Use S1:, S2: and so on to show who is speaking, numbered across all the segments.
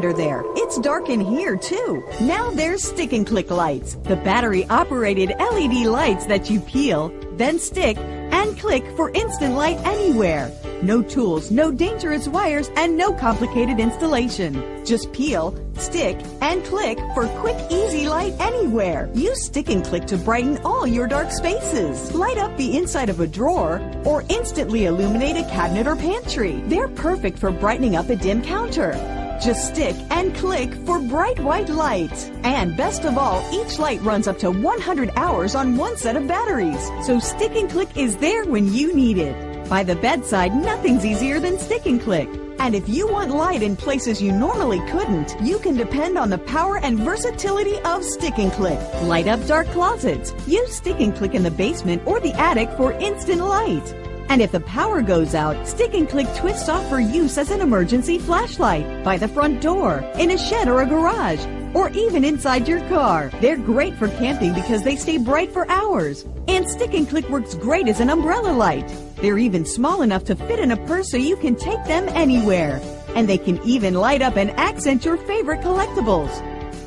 S1: under there. It's dark in here too. Now there's stick and click lights, the battery operated LED lights that you peel, then stick and click for instant light anywhere. No tools, no dangerous wires, and no complicated installation. Just peel, stick, and click for quick, easy light anywhere. Use stick and click to brighten all your dark spaces. Light up the inside of a drawer or instantly illuminate a cabinet or pantry. They're perfect for brightening up a dim counter. Just stick and click for bright white light. And best of all, each light runs up to 100 hours on one set of batteries. So stick and click is there when you need it. By the bedside, nothing's easier than stick and click. And if you want light in places you normally couldn't, you can depend on the power and versatility of stick and click. Light up dark closets. Use stick and click in the basement or the attic for instant light. And if the power goes out, stick and click twists off for use as an emergency flashlight by the front door, in a shed or a garage, or even inside your car. They're great for camping because they stay bright for hours. And stick and click works great as an umbrella light. They're even small enough to fit in a purse so you can take them anywhere. And they can even light up and accent your favorite collectibles.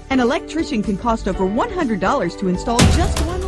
S1: An electrician can cost over $100 to install just one